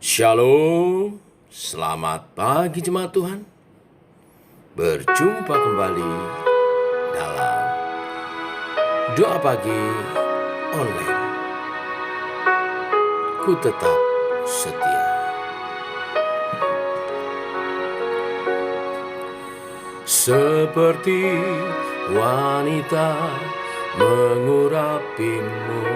Shalom, selamat pagi jemaat Tuhan. Berjumpa kembali dalam doa pagi online. Ku tetap setia. Seperti wanita mengurapimu,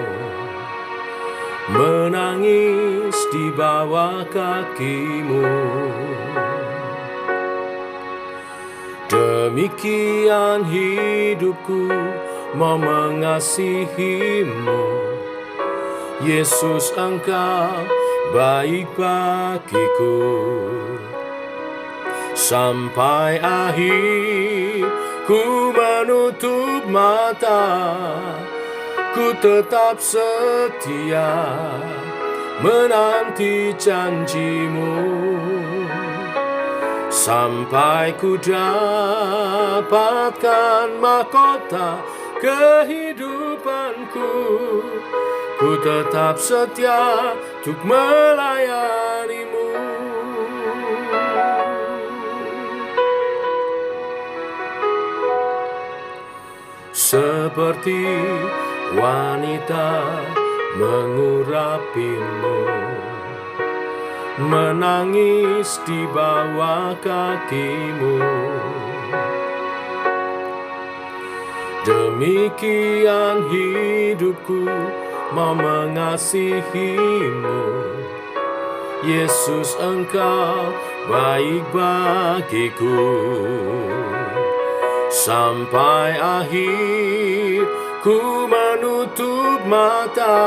menangis di bawah kakimu. Demikian hidupku mau mengasihimu. Yesus, Engkau baik bagiku. Sampai akhir ku menutup mata, ku tetap setia menanti janjimu. Sampai ku dapatkan mahkota kehidupanku, ku tetap setia untuk melayanimu. Seperti wanita mengurapimu, menangis di bawah kakimu. Demikian hidupku mau mengasihimu. Yesus, Engkau baik bagiku. Sampai akhir ku menutup mata,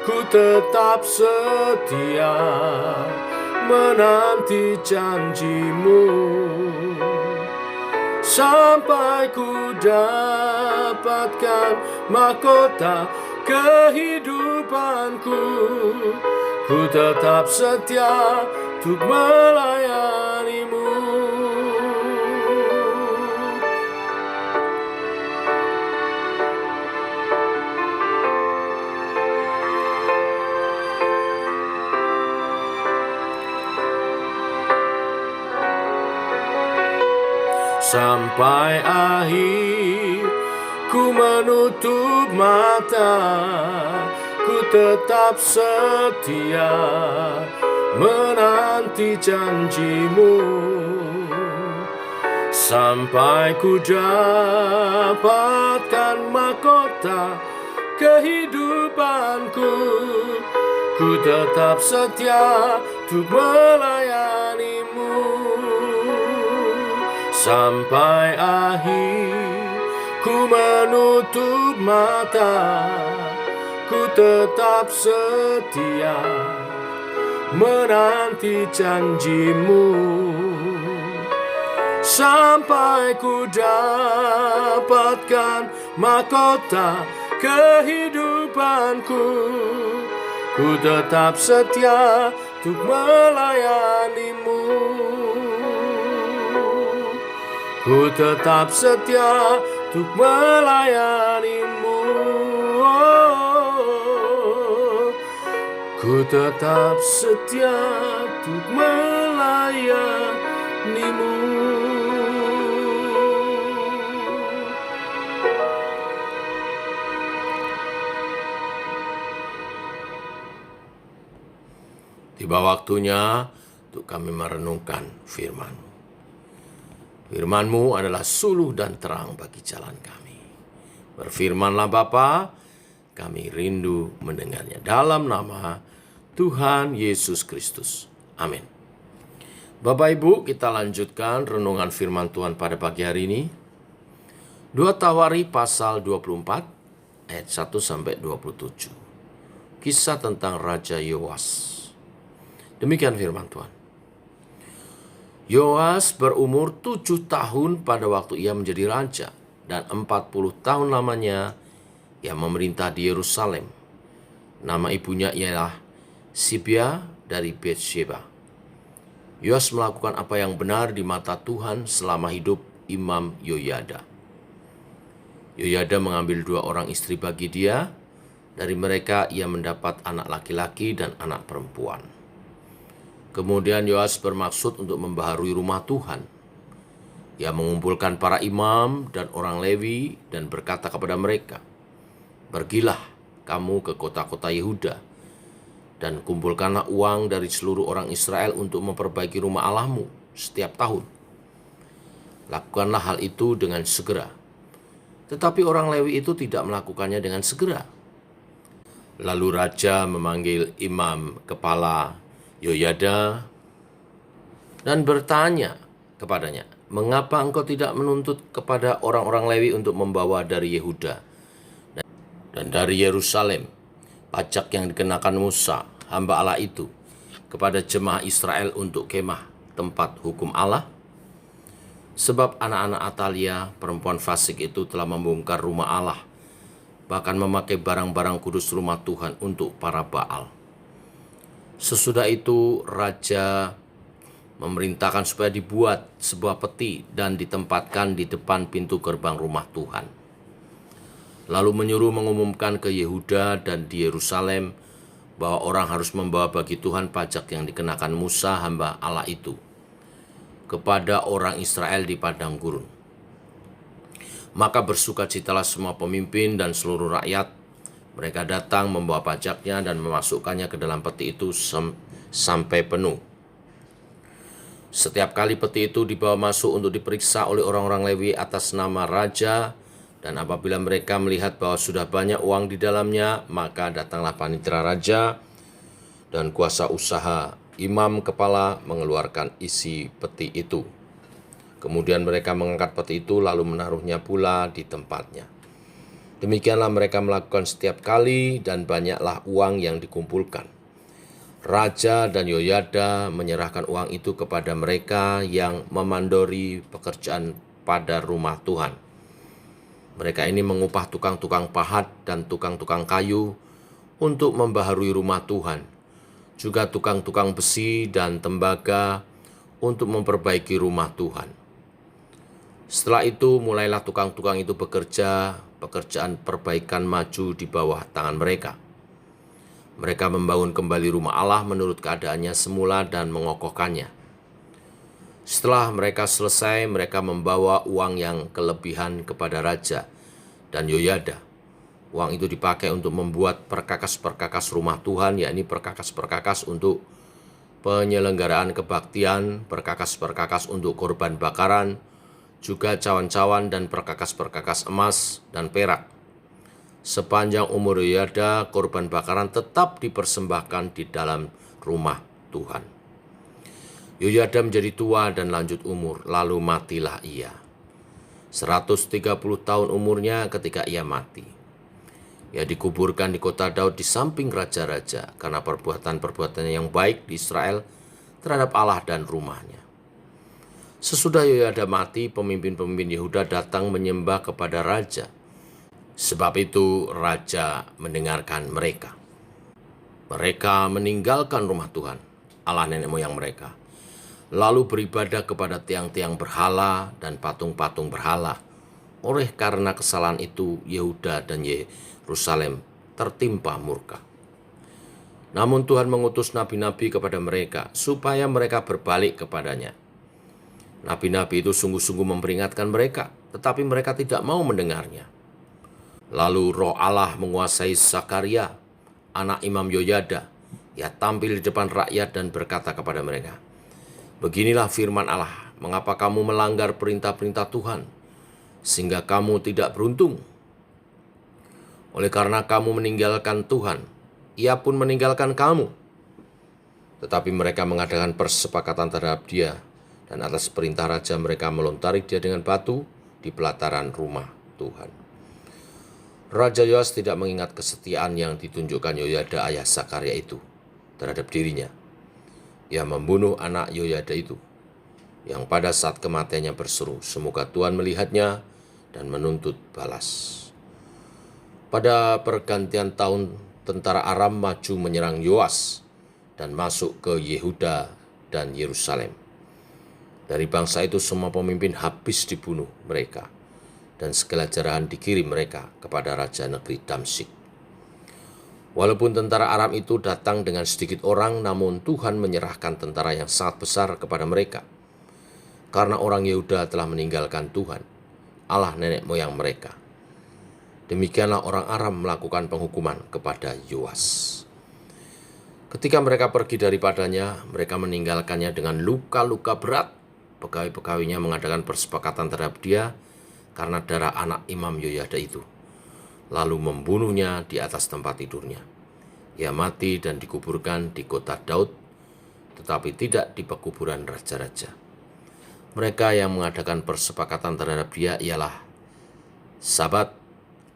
ku tetap setia menanti janjimu. Sampai ku dapatkan mahkota kehidupanku, ku tetap setia untuk melayanimu. Sampai akhir ku menutup mata, ku tetap setia menanti janjimu. Sampai ku dapatkan mahkota kehidupanku, ku tetap setia untuk melayanimu. Sampai akhir ku menutup mata, ku tetap setia menanti janjimu. Sampai ku dapatkan mahkota kehidupanku, ku tetap setia untuk melayanimu. Ku tetap setia untuk melayanimu. Ku tetap setia untuk melayanimu. Tiba waktunya untuk kami merenungkan firman-Mu. Firman-Mu adalah suluh dan terang bagi jalan kami. Berfirmanlah Bapa, kami rindu mendengarnya. Dalam nama Tuhan Yesus Kristus. Amin. Bapak Ibu, kita lanjutkan renungan firman Tuhan pada pagi hari ini. 2 Tawari pasal 24 ayat 1-27. Kisah tentang Raja Yoas. Demikian firman Tuhan. Yoas berumur 7 tahun pada waktu ia menjadi raja, dan 40 tahun lamanya ia memerintah di Yerusalem. Nama ibunya ialah Sibia dari Betsheba. Yoas melakukan apa yang benar di mata Tuhan selama hidup Imam Yoyada. Yoyada mengambil 2 orang istri bagi dia. Dari mereka ia mendapat anak laki-laki dan anak perempuan. Kemudian Yoas bermaksud untuk membaharui rumah Tuhan. Ia mengumpulkan para imam dan orang Lewi dan berkata kepada mereka, "Pergilah kamu ke kota-kota Yehuda dan kumpulkanlah uang dari seluruh orang Israel untuk memperbaiki rumah Allahmu setiap tahun. Lakukanlah hal itu dengan segera." Tetapi orang Lewi itu tidak melakukannya dengan segera. Lalu raja memanggil imam kepala Yoyada dan bertanya kepadanya, "Mengapa engkau tidak menuntut kepada orang-orang Lewi untuk membawa dari Yehuda dan dari Yerusalem pajak yang dikenakan Musa, hamba Allah itu, kepada jemaah Israel untuk kemah tempat hukum Allah? Sebab anak-anak Atalia, perempuan fasik itu telah membongkar rumah Allah, bahkan memakai barang-barang kudus rumah Tuhan untuk para Baal." Sesudah itu raja memerintahkan supaya dibuat sebuah peti dan ditempatkan di depan pintu gerbang rumah Tuhan. Lalu menyuruh mengumumkan ke Yehuda dan di Yerusalem bahwa orang harus membawa bagi Tuhan pajak yang dikenakan Musa hamba Allah itu kepada orang Israel di padang gurun. Maka bersukacitalah semua pemimpin dan seluruh rakyat. Mereka datang membawa pajaknya dan memasukkannya ke dalam peti itu sampai penuh. Setiap kali peti itu dibawa masuk untuk diperiksa oleh orang-orang Lewi atas nama raja, dan apabila mereka melihat bahwa sudah banyak uang di dalamnya, maka datanglah panitera raja dan kuasa usaha imam kepala mengeluarkan isi peti itu. Kemudian mereka mengangkat peti itu lalu menaruhnya pula di tempatnya. Demikianlah mereka melakukan setiap kali, dan banyaklah uang yang dikumpulkan. Raja dan Yoyada menyerahkan uang itu kepada mereka yang memandori pekerjaan pada rumah Tuhan. Mereka ini mengupah tukang-tukang pahat dan tukang-tukang kayu untuk membaharui rumah Tuhan, juga tukang-tukang besi dan tembaga untuk memperbaiki rumah Tuhan. Setelah itu mulailah tukang-tukang itu bekerja, pekerjaan perbaikan maju di bawah tangan mereka. Mereka membangun kembali rumah Allah menurut keadaannya semula dan mengokohkannya. Setelah mereka selesai, mereka membawa uang yang kelebihan kepada raja dan Yoyada. Uang itu dipakai untuk membuat perkakas-perkakas rumah Tuhan, yakni perkakas-perkakas untuk penyelenggaraan kebaktian, perkakas-perkakas untuk korban bakaran, juga cawan-cawan dan perkakas-perkakas emas dan perak. Sepanjang umur Yoyada, korban bakaran tetap dipersembahkan di dalam rumah Tuhan. Yoyada menjadi tua dan lanjut umur, lalu matilah ia. 130 tahun umurnya ketika ia mati. Ia dikuburkan di kota Daud di samping raja-raja karena perbuatan-perbuatannya yang baik di Israel terhadap Allah dan rumahnya. Sesudah Yoyada mati, pemimpin-pemimpin Yehuda datang menyembah kepada raja. Sebab itu raja mendengarkan mereka. Mereka meninggalkan rumah Tuhan, Allah nenek moyang mereka, lalu beribadah kepada tiang-tiang berhala dan patung-patung berhala. Oleh karena kesalahan itu, Yehuda dan Yerusalem tertimpa murka. Namun Tuhan mengutus nabi-nabi kepada mereka supaya mereka berbalik kepadanya. Nabi-nabi itu sungguh-sungguh memperingatkan mereka, tetapi mereka tidak mau mendengarnya. Lalu Roh Allah menguasai Zakaria, anak Imam Yoyada. Ia tampil di depan rakyat dan berkata kepada mereka, "Beginilah firman Allah, mengapa kamu melanggar perintah-perintah Tuhan, sehingga kamu tidak beruntung? Oleh karena kamu meninggalkan Tuhan, Ia pun meninggalkan kamu." Tetapi mereka mengadakan persepakatan terhadap dia, dan atas perintah raja mereka melontari dia dengan batu di pelataran rumah Tuhan. Raja Yoas tidak mengingat kesetiaan yang ditunjukkan Yoyada ayah Zakaria itu terhadap dirinya. Ia membunuh anak Yoyada itu, yang pada saat kematiannya berseru, "Semoga Tuhan melihatnya dan menuntut balas." Pada pergantian tahun, tentara Aram maju menyerang Yoas dan masuk ke Yehuda dan Yerusalem. Dari bangsa itu semua pemimpin habis dibunuh mereka, dan segala jarahan dikirim mereka kepada raja negeri Damsyik. Walaupun tentara Aram itu datang dengan sedikit orang, namun Tuhan menyerahkan tentara yang sangat besar kepada mereka. Karena orang Yehuda telah meninggalkan Tuhan, Allah nenek moyang mereka. Demikianlah orang Aram melakukan penghukuman kepada Yoas. Ketika mereka pergi daripadanya, mereka meninggalkannya dengan luka-luka berat. Pegawai-pegawainya mengadakan persepakatan terhadap dia karena darah anak Imam Yoyada itu, lalu membunuhnya di atas tempat tidurnya. Ia mati dan dikuburkan di kota Daud, tetapi tidak di pekuburan raja-raja. Mereka yang mengadakan persepakatan terhadap dia ialah Sabat,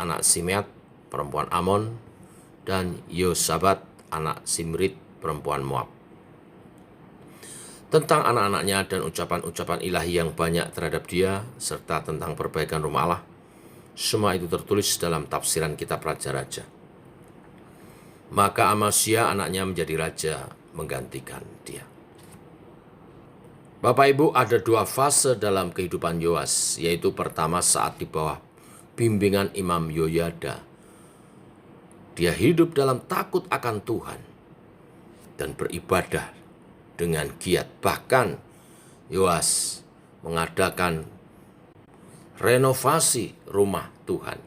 anak Simeat, perempuan Amon, dan Yosabat, anak Simrit, perempuan Moab. Tentang anak-anaknya dan ucapan-ucapan ilahi yang banyak terhadap dia, serta tentang perbaikan rumah Allah, semua itu tertulis dalam tafsiran kitab Raja-Raja. Maka Amasya anaknya menjadi raja menggantikan dia. Bapak Ibu, ada dua fase dalam kehidupan Yoas, yaitu pertama saat di bawah bimbingan Imam Yoyada. Dia hidup dalam takut akan Tuhan dan beribadah dengan giat. Bahkan Yoas mengadakan renovasi rumah Tuhan.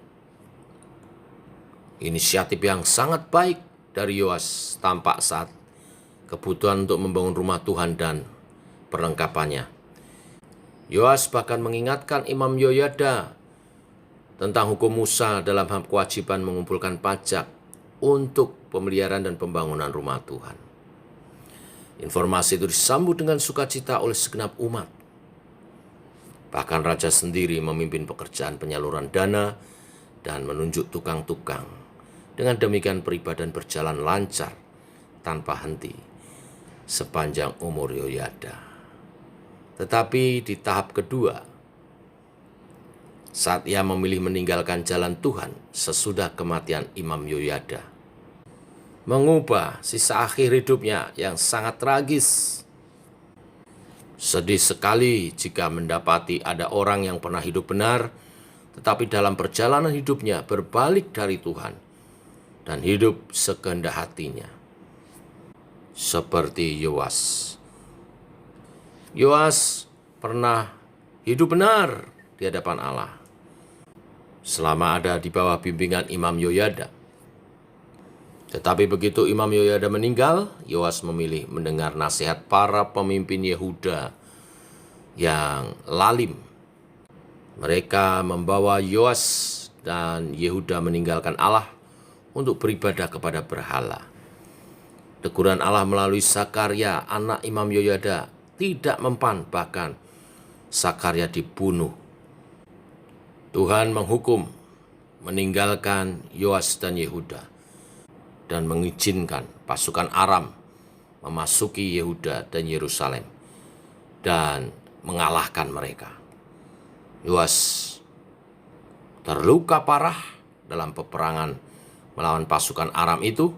Inisiatif yang sangat baik dari Yoas tampak saat kebutuhan untuk membangun rumah Tuhan dan perlengkapannya. Yoas bahkan mengingatkan Imam Yoyada tentang hukum Musa dalam hal kewajiban mengumpulkan pajak untuk pemeliharaan dan pembangunan rumah Tuhan. Informasi itu disambut dengan sukacita oleh segenap umat. Bahkan raja sendiri memimpin pekerjaan penyaluran dana dan menunjuk tukang-tukang. Dengan demikian peribadahan berjalan lancar tanpa henti sepanjang umur Yoyada. Tetapi di tahap kedua, saat ia memilih meninggalkan jalan Tuhan sesudah kematian Imam Yoyada, mengubah sisa akhir hidupnya yang sangat tragis. Sedih sekali jika mendapati ada orang yang pernah hidup benar, tetapi dalam perjalanan hidupnya berbalik dari Tuhan dan hidup sekehendak hatinya. Seperti Yoas. Yoas pernah hidup benar di hadapan Allah selama ada di bawah bimbingan Imam Yoyada. Tetapi begitu Imam Yoyada meninggal, Yoas memilih mendengar nasihat para pemimpin Yehuda yang lalim. Mereka membawa Yoas dan Yehuda meninggalkan Allah untuk beribadah kepada berhala. Teguran Allah melalui Sakaria, anak Imam Yoyada, tidak mempan, bahkan Sakaria dibunuh. Tuhan menghukum meninggalkan Yoas dan Yehuda dan mengizinkan pasukan Aram memasuki Yehuda dan Yerusalem dan mengalahkan mereka. Yoas terluka parah dalam peperangan melawan pasukan Aram itu,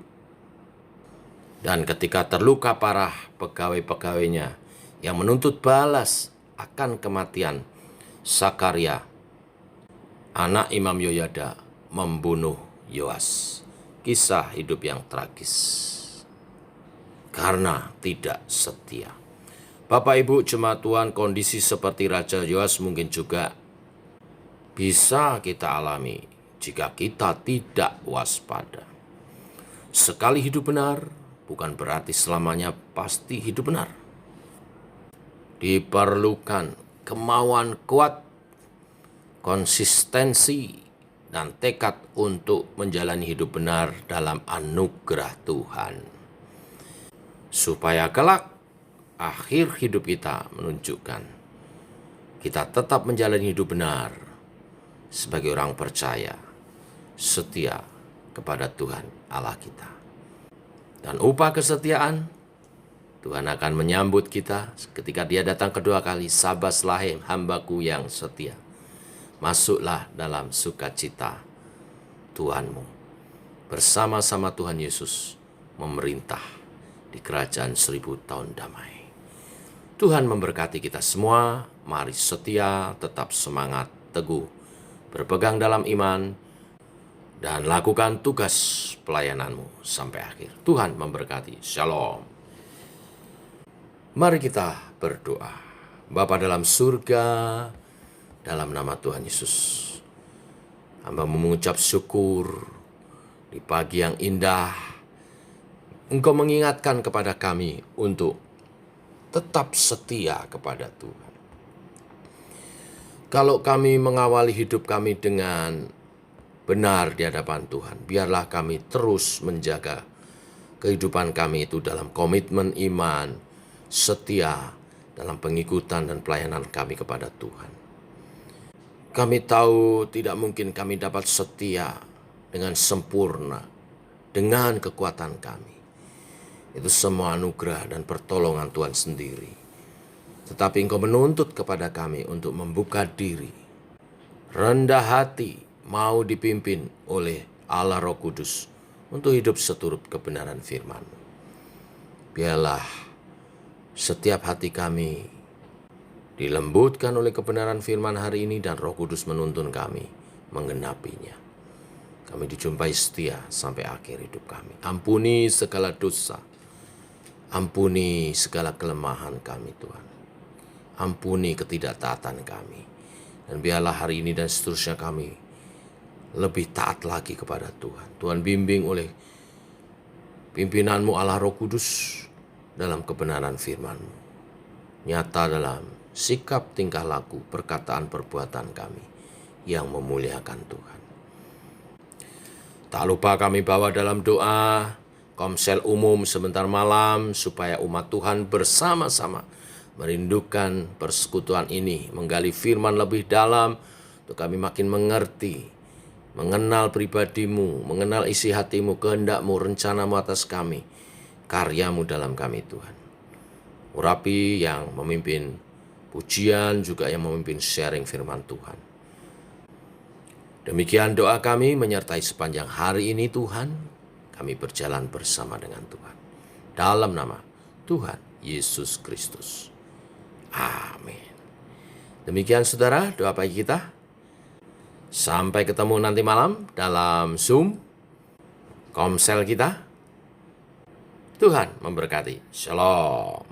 dan ketika terluka parah, pegawai-pegawainya yang menuntut balas akan kematian Sakaria, anak Imam Yoyada, membunuh Yoas. Kisah hidup yang tragis karena tidak setia. Bapak Ibu jemaat Tuhan, kondisi seperti Raja Yoas mungkin juga bisa kita alami jika kita tidak waspada. Sekali hidup benar bukan berarti selamanya pasti hidup benar. Diperlukan kemauan kuat, konsistensi, dan tekad untuk menjalani hidup benar dalam anugerah Tuhan. Supaya kelak akhir hidup kita menunjukkan kita tetap menjalani hidup benar sebagai orang percaya, setia kepada Tuhan Allah kita. Dan upah kesetiaan, Tuhan akan menyambut kita ketika Dia datang kedua kali. Sabaslah hambaku yang setia, masuklah dalam sukacita Tuhanmu. Bersama-sama Tuhan Yesus memerintah di kerajaan 1000 tahun damai. Tuhan memberkati kita semua. Mari setia, tetap semangat, teguh, berpegang dalam iman, dan lakukan tugas pelayananmu sampai akhir. Tuhan memberkati. Shalom. Mari kita berdoa. Bapa dalam surga, dalam nama Tuhan Yesus, hamba mengucap syukur di pagi yang indah. Engkau mengingatkan kepada kami untuk tetap setia kepada Tuhan. Kalau kami mengawali hidup kami dengan benar di hadapan Tuhan, biarlah kami terus menjaga kehidupan kami itu dalam komitmen iman, setia dalam pengikutan dan pelayanan kami kepada Tuhan. Kami tahu tidak mungkin kami dapat setia dengan sempurna, dengan kekuatan kami. Itu semua anugerah dan pertolongan Tuhan sendiri. Tetapi Engkau menuntut kepada kami untuk membuka diri, rendah hati, mau dipimpin oleh Allah Roh Kudus untuk hidup seturut kebenaran firman-Mu. Biarlah setiap hati kami dilembutkan oleh kebenaran firman hari ini dan Roh Kudus menuntun kami menggenapinya. Kami dijumpai setia sampai akhir hidup kami. Ampuni segala dosa, ampuni segala kelemahan kami Tuhan. Ampuni ketidaktaatan kami. Dan biarlah hari ini dan seterusnya kami lebih taat lagi kepada Tuhan. Tuhan bimbing oleh pimpinan-Mu Allah Roh Kudus dalam kebenaran firman-Mu. Nyata dalam sikap, tingkah laku, perkataan, perbuatan kami yang memuliakan Tuhan. Tak lupa kami bawa dalam doa komsel umum sebentar malam supaya umat Tuhan bersama-sama merindukan persekutuan ini, menggali firman lebih dalam untuk kami makin mengerti, mengenal pribadi-Mu, mengenal isi hati-Mu, kehendak-Mu, rencana-Mu atas kami, karya-Mu dalam kami Tuhan. Urapi yang memimpin pujian, juga yang memimpin sharing firman Tuhan. Demikian doa kami menyertai sepanjang hari ini Tuhan. Kami berjalan bersama dengan Tuhan. Dalam nama Tuhan Yesus Kristus. Amin. Demikian saudara doa pagi kita. Sampai ketemu nanti malam dalam Zoom komsel kita. Tuhan memberkati. Shalom.